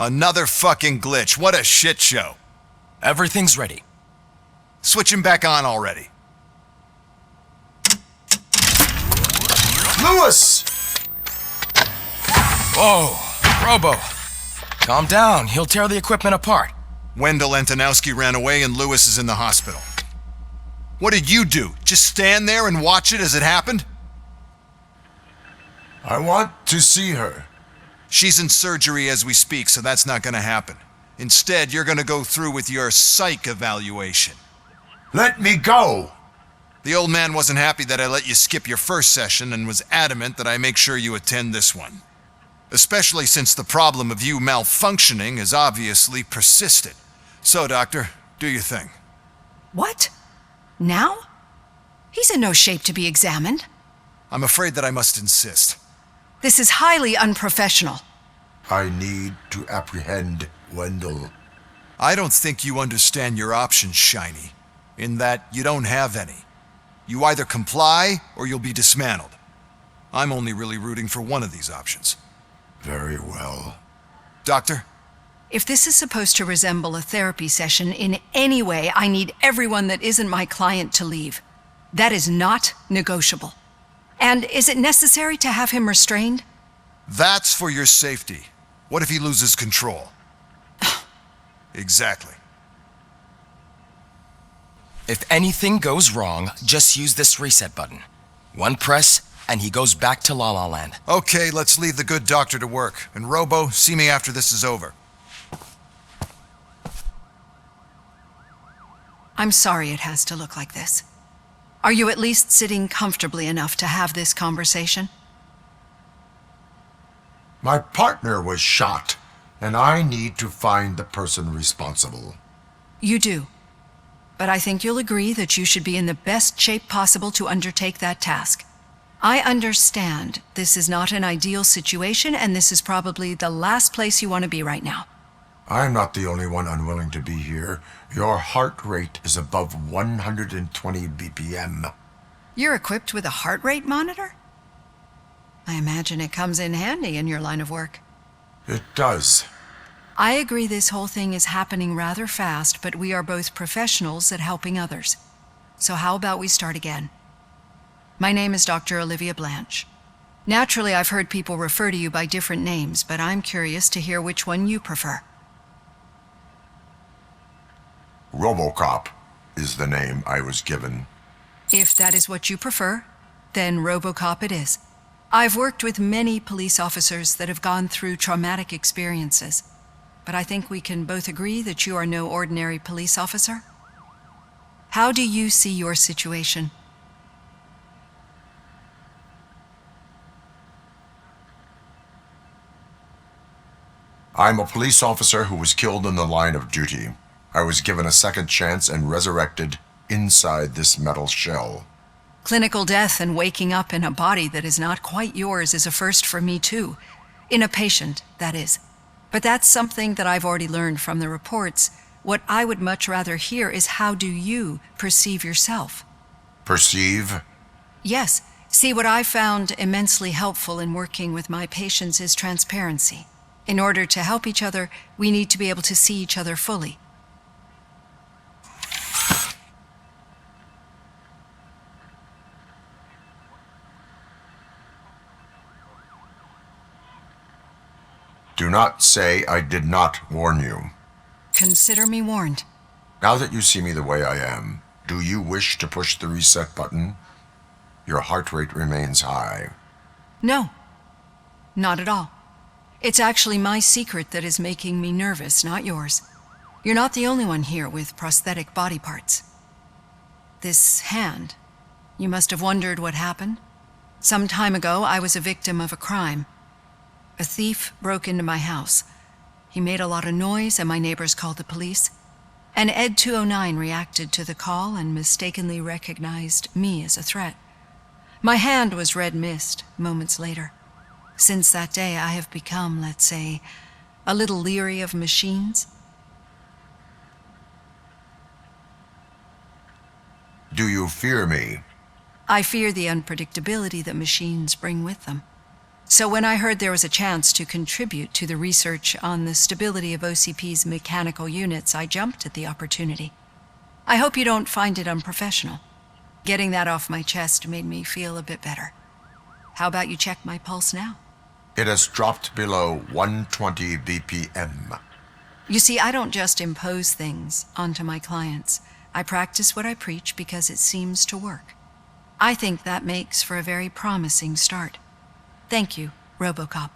Another fucking glitch. What a shit show. Everything's ready. Switch him back on already. Lewis! Whoa, Robo. Calm down, he'll tear the equipment apart. Wendell Antonowski ran away and Lewis is in the hospital. What did you do? Just stand there and watch it as it happened? I want to see her. She's in surgery as we speak, so that's not gonna happen. Instead, you're gonna go through with your psych evaluation. Let me go! The old man wasn't happy that I let you skip your first session and was adamant that I make sure you attend this one. Especially since the problem of you malfunctioning has obviously persisted. So, Doctor, do your thing. What? Now? He's in no shape to be examined. I'm afraid that I must insist. This is highly unprofessional. I need to apprehend Wendell. I don't think you understand your options, Shiny, in that you don't have any. You either comply or you'll be dismantled. I'm only really rooting for one of these options. Very well. Doctor? If this is supposed to resemble a therapy session in any way, I need everyone that isn't my client to leave. That is not negotiable. And is it necessary to have him restrained? That's for your safety. What if he loses control? Exactly. If anything goes wrong, just use this reset button. One press, and he goes back to La La Land. Okay, let's leave the good doctor to work. And Robo, see me after this is over. I'm sorry it has to look like this. Are you at least sitting comfortably enough to have this conversation? My partner was shot, and I need to find the person responsible. You do. But I think you'll agree that you should be in the best shape possible to undertake that task. I understand this is not an ideal situation, and this is probably the last place you want to be right now. I'm not the only one unwilling to be here. Your heart rate is above 120 BPM. You're equipped with a heart rate monitor? I imagine it comes in handy in your line of work. It does. I agree this whole thing is happening rather fast, but we are both professionals at helping others. So how about we start again? My name is Dr. Olivia Blanche. Naturally, I've heard people refer to you by different names, but I'm curious to hear which one you prefer. RoboCop is the name I was given. If that is what you prefer, then RoboCop it is. I've worked with many police officers that have gone through traumatic experiences, but I think we can both agree that you are no ordinary police officer. How do you see your situation? I'm a police officer who was killed in the line of duty. I was given a second chance and resurrected inside this metal shell. Clinical death and waking up in a body that is not quite yours is a first for me too. In a patient, that is. But that's something that I've already learned from the reports. What I would much rather hear is how do you perceive yourself? Perceive? Yes. See, what I found immensely helpful in working with my patients is transparency. In order to help each other, we need to be able to see each other fully. Do not say I did not warn you. Consider me warned. Now that you see me the way I am, do you wish to push the reset button? Your heart rate remains high. No, not at all. It's actually my secret that is making me nervous, not yours. You're not the only one here with prosthetic body parts. This hand, you must have wondered what happened. Some time ago, I was a victim of a crime. A thief broke into my house. He made a lot of noise and my neighbors called the police. And Ed 209 reacted to the call and mistakenly recognized me as a threat. My hand was red mist moments later. Since that day, I have become, let's say, a little leery of machines. Do you fear me? I fear the unpredictability that machines bring with them. So when I heard there was a chance to contribute to the research on the stability of OCP's mechanical units, I jumped at the opportunity. I hope you don't find it unprofessional. Getting that off my chest made me feel a bit better. How about you check my pulse now? It has dropped below 120 BPM. You see, I don't just impose things onto my clients. I practice what I preach because it seems to work. I think that makes for a very promising start. Thank you, RoboCop.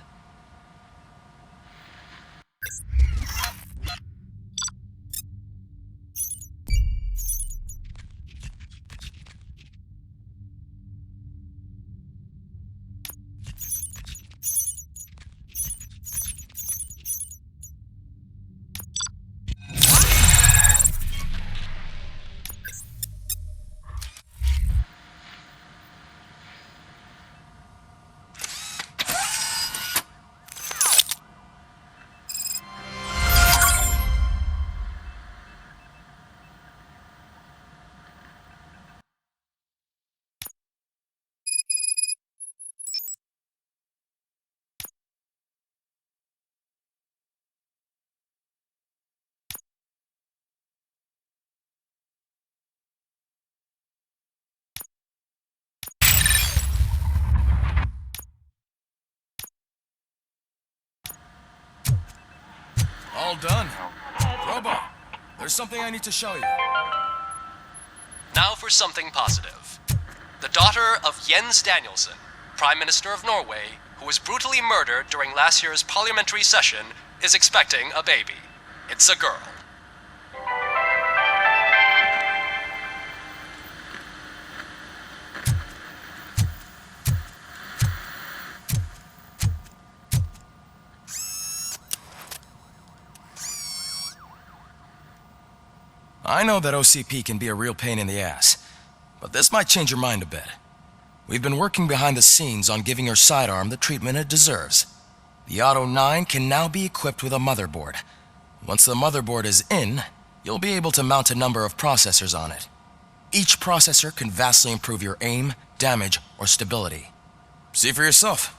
All done. Robo, there's something I need to show you. Now for something positive. The daughter of Jens Danielson, Prime Minister of Norway, who was brutally murdered during last year's parliamentary session, is expecting a baby. It's a girl. I know that OCP can be a real pain in the ass, but this might change your mind a bit. We've been working behind the scenes on giving your sidearm the treatment it deserves. The Auto 9 can now be equipped with a motherboard. Once the motherboard is in, you'll be able to mount a number of processors on it. Each processor can vastly improve your aim, damage, or stability. See for yourself.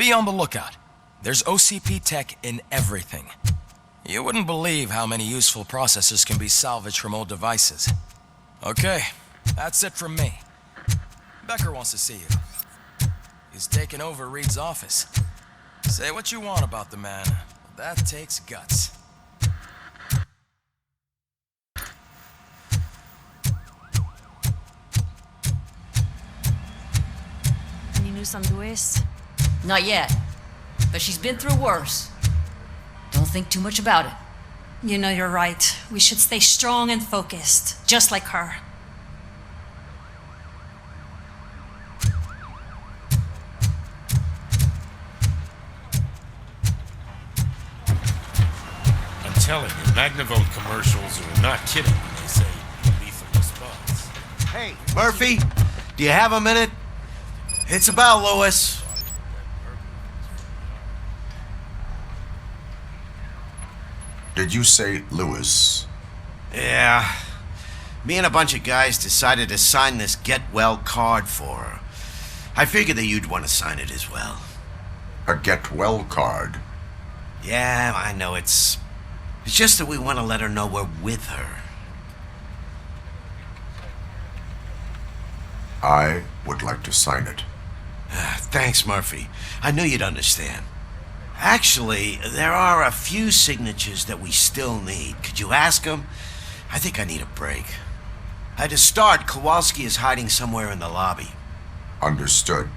Be on the lookout. There's OCP tech in everything. You wouldn't believe how many useful processors can be salvaged from old devices. Okay, that's it from me. Becker wants to see you. He's taken over Reed's office. Say what you want about the man, but that takes guts. Any news on Luis? Not yet, but she's been through worse. Don't think too much about it. You know you're right. We should stay strong and focused, just like her. I'm telling you, Magnavolt commercials are not kidding when they say lethal response. Hey, Murphy, do you have a minute? It's about Lewis. Did you say Lewis? Yeah. Me and a bunch of guys decided to sign this get well card for her. I figured that you'd want to sign it as well. A get well card? Yeah, I know it's just that we want to let her know we're with her. I would like to sign it. Thanks, Murphy. I knew you'd understand. Actually, there are a few signatures that we still need. Could you ask them? I think I need a break. To start, Kowalski is hiding somewhere in the lobby. Understood.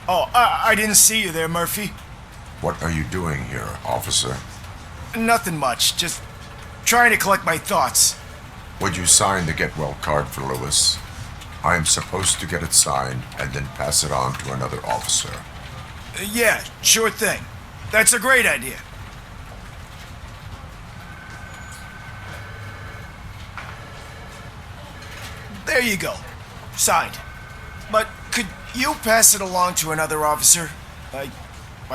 Oh, I didn't see you there, Murphy. What are you doing here, officer? Nothing much, just trying to collect my thoughts. Would you sign the get well card for Lewis? I am supposed to get it signed and then pass it on to another officer. Yeah, sure thing. That's a great idea. There you go. Signed. But could you pass it along to another officer? I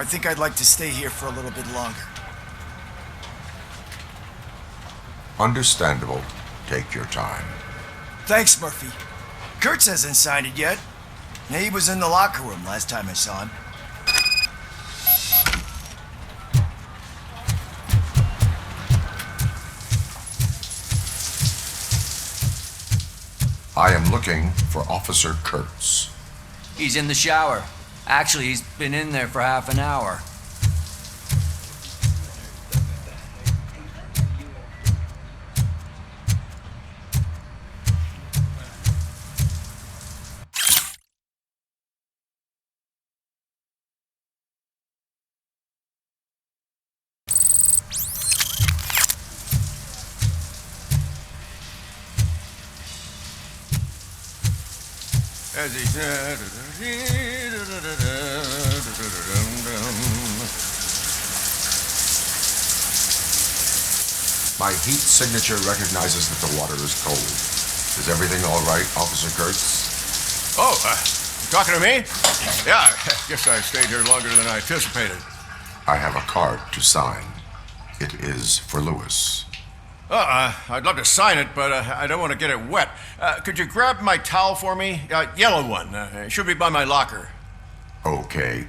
think I'd like to stay here for a little bit longer. Understandable. Take your time. Thanks, Murphy. Kurtz hasn't signed it yet. He was in the locker room last time I saw him. I am looking for Officer Kurtz. He's in the shower. Actually, he's been in there for half an hour. As he said. My heat signature recognizes that the water is cold. Is everything all right, Officer Kurtz? Oh, you talking to me? Yeah, guess I stayed here longer than I anticipated. I have a card to sign. It is for Lewis. I'd love to sign it, but I don't want to get it wet. Could you grab my towel for me? Yellow one. It should be by my locker. Okay.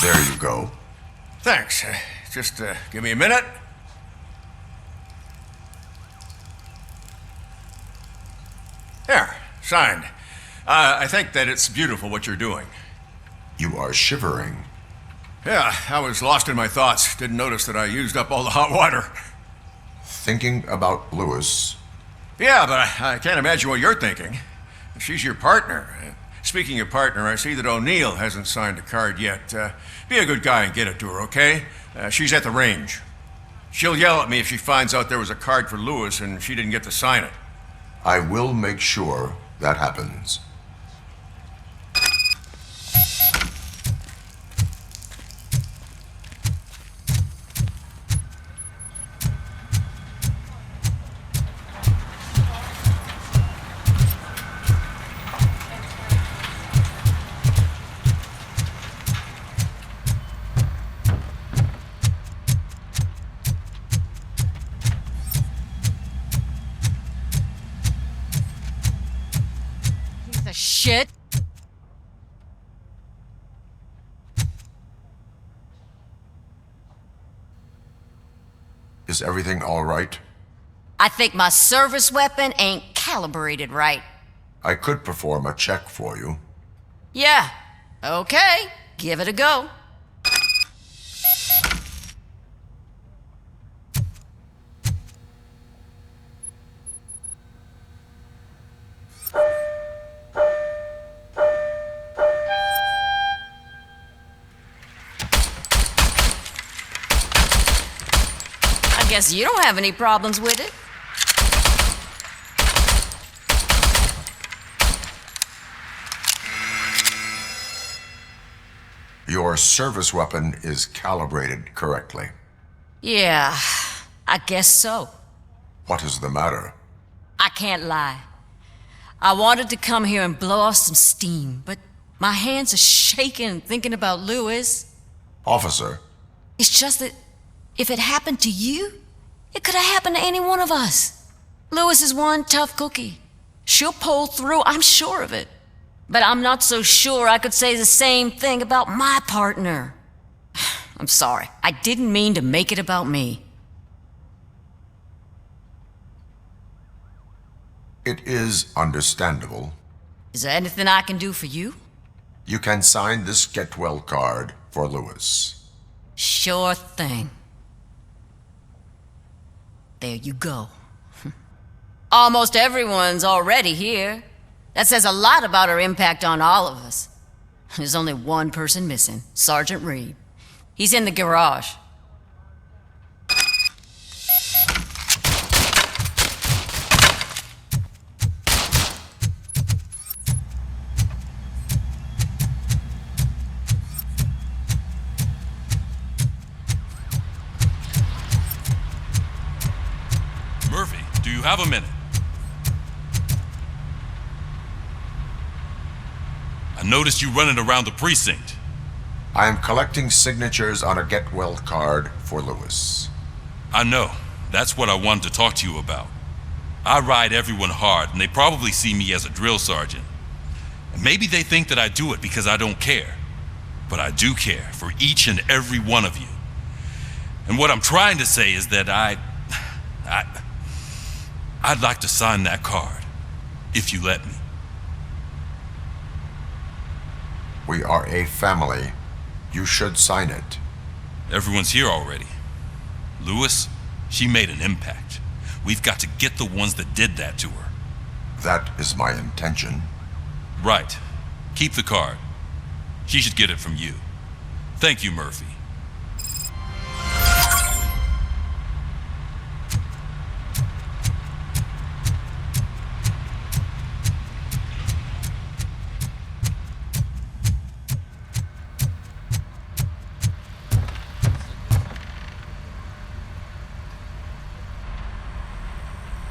There you go. Thanks. Just give me a minute. There, signed. I think that it's beautiful what you're doing. You are shivering. Yeah, I was lost in my thoughts. Didn't notice that I used up all the hot water. Thinking about Lewis. Yeah, but I can't imagine what you're thinking. She's your partner. Speaking of partner, I see that O'Neill hasn't signed a card yet. Be a good guy and get it to her, okay? She's at the range. She'll yell at me if she finds out there was a card for Lewis and she didn't get to sign it. I will make sure that happens. Shit. Is everything all right? I think my service weapon ain't calibrated right. I could perform a check for you. Yeah. Okay. Give it a go. I guess you don't have any problems with it. Your service weapon is calibrated correctly. Yeah, I guess so. What is the matter? I can't lie. I wanted to come here and blow off some steam, but my hands are shaking thinking about Lewis. Officer, It's just that if it happened to you, it could have happened to any one of us. Lewis is one tough cookie. She'll pull through, I'm sure of it. But I'm not so sure I could say the same thing about my partner. I'm sorry. I didn't mean to make it about me. it is understandable. Is there anything I can do for you? You can sign this Get Well card for Lewis. Sure thing. There you go. Almost everyone's already here. That says a lot about her impact on all of us. There's only one person missing, Sergeant Reed. He's in the garage. Murphy, do you have a minute? I noticed you running around the precinct. I am collecting signatures on a Get Well card for Lewis. I know. That's what I wanted to talk to you about. I ride everyone hard, and they probably see me as a drill sergeant. And maybe they think that I do it because I don't care. But I do care for each and every one of you. And what I'm trying to say is that I'd like to sign that card, if you let me. We are a family. You should sign it. Everyone's here already. Lewis, she made an impact. We've got to get the ones that did that to her. That is my intention. Right. Keep the card. She should get it from you. Thank you, Murphy.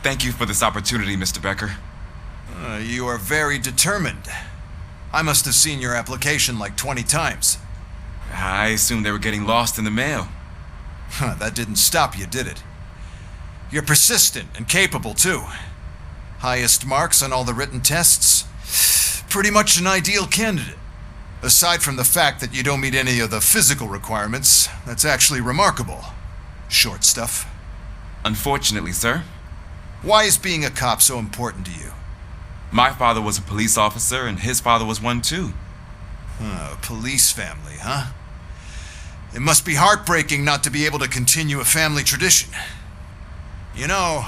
Thank you for this opportunity, Mr. Becker. You are very determined. I must have seen your application like 20 times. I assumed they were getting lost in the mail. That didn't stop you, did it? You're persistent and capable, too. Highest marks on all the written tests. Pretty much an ideal candidate. Aside from the fact that you don't meet any of the physical requirements, that's actually remarkable. Short stuff. Unfortunately, sir. Why is being a cop so important to you? My father was a police officer, and his father was one too. A police family, huh? It must be heartbreaking not to be able to continue a family tradition. You know,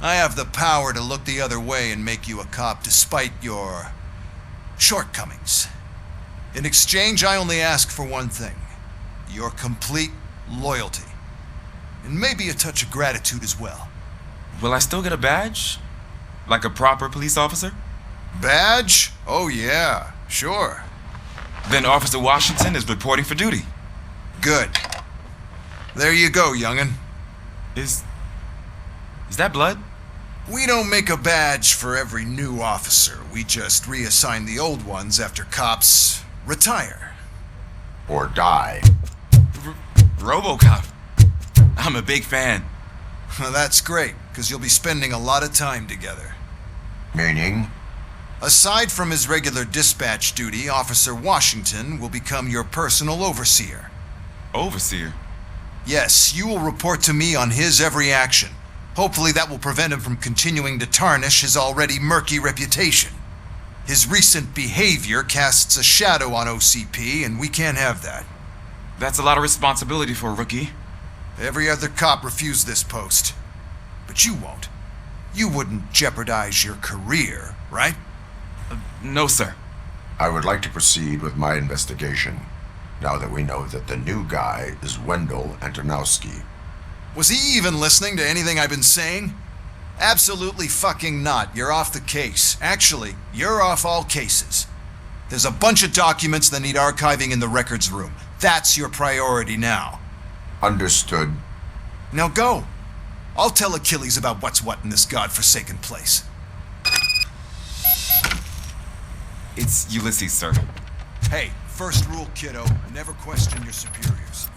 I have the power to look the other way and make you a cop despite your shortcomings. In exchange, I only ask for one thing: your complete loyalty. And maybe a touch of gratitude as well. Will I still get a badge? Like a proper police officer? Badge? Oh yeah, sure. Then Officer Washington is reporting for duty. Good. There you go, young'un. Is that blood? We don't make a badge for every new officer. We just reassign the old ones after cops retire. Or die. RoboCop. I'm a big fan. That's great, because you'll be spending a lot of time together. Meaning? Aside from his regular dispatch duty, Officer Washington will become your personal overseer. Overseer? Yes, you will report to me on his every action. Hopefully that will prevent him from continuing to tarnish his already murky reputation. His recent behavior casts a shadow on OCP, and we can't have that. That's a lot of responsibility for a rookie. Every other cop refused this post. But you won't. You wouldn't jeopardize your career, right? No, sir. I would like to proceed with my investigation, now that we know that the new guy is Wendell Antonowski. Was he even listening to anything I've been saying? Absolutely fucking not. You're off the case. Actually, you're off all cases. There's a bunch of documents that need archiving in the records room. That's your priority now. Understood. Now go. I'll tell Achilles about what's what in this godforsaken place. It's Ulysses, sir. Hey, first rule, kiddo, never question your superiors.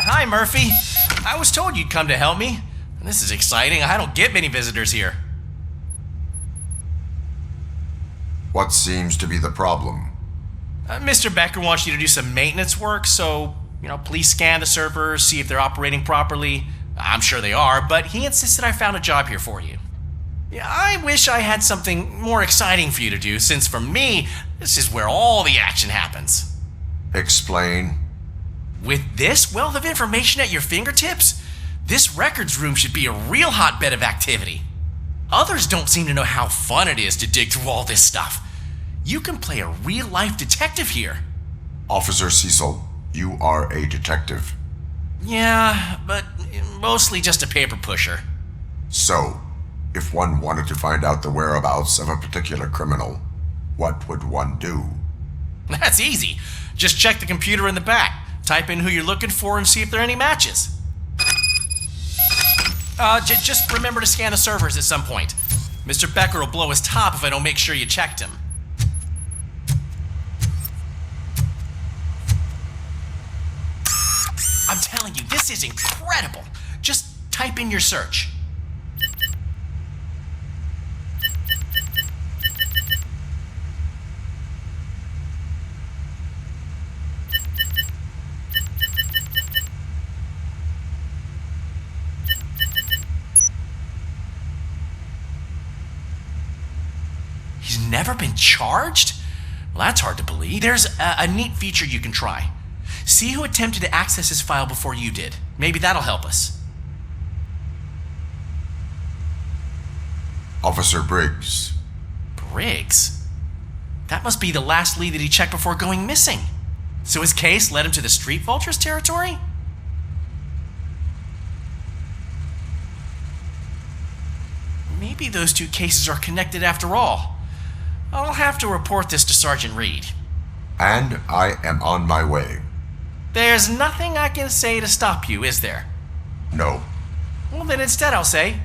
Hi, Murphy. I was told you'd come to help me. This is exciting. I don't get many visitors here. What seems to be the problem? Mr. Becker wants you to do some maintenance work, so, please scan the servers, see if they're operating properly. I'm sure they are, but he insisted I found a job here for you. Yeah, I wish I had something more exciting for you to do, since for me, this is where all the action happens. Explain. With this wealth of information at your fingertips, this records room should be a real hotbed of activity. Others don't seem to know how fun it is to dig through all this stuff. You can play a real-life detective here. Officer Cecil, you are a detective. Yeah, but mostly just a paper pusher. So, if one wanted to find out the whereabouts of a particular criminal, what would one do? That's easy. Just check the computer in the back. Type in who you're looking for and see if there are any matches. Just remember to scan the servers at some point. Mr. Becker will blow his top if I don't make sure you checked him. I'm telling you, this is incredible. Just type in your search. He's never been charged? Well, that's hard to believe. There's a neat feature you can try. See who attempted to access his file before you did. Maybe that'll help us. Officer Briggs. Briggs? That must be the last lead that he checked before going missing. So his case led him to the Street Vultures territory? Maybe those two cases are connected after all. I'll have to report this to Sergeant Reed. And I am on my way. There's nothing I can say to stop you, is there? No. Well, then instead I'll say,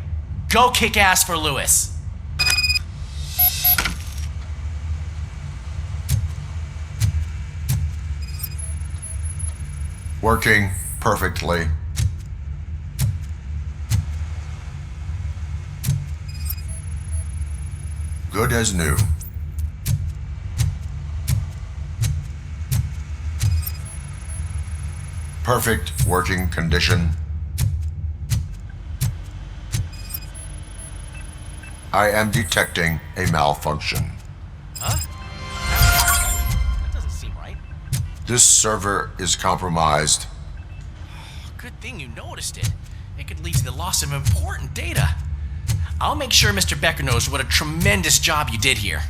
go kick ass for Lewis. Working perfectly. Good as new. Perfect working condition. I am detecting a malfunction. Huh? That doesn't seem right. This server is compromised. Good thing you noticed it. It could lead to the loss of important data. I'll make sure Mr. Becker knows what a tremendous job you did here.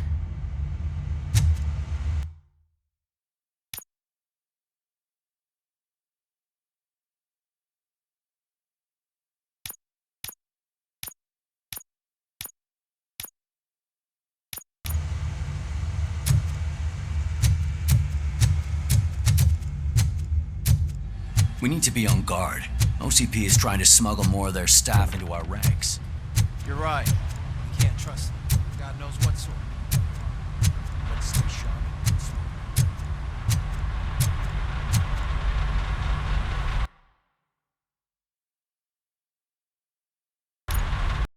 We need to be on guard. OCP is trying to smuggle more of their staff into our ranks. You're right. We can't trust them. God knows what sort.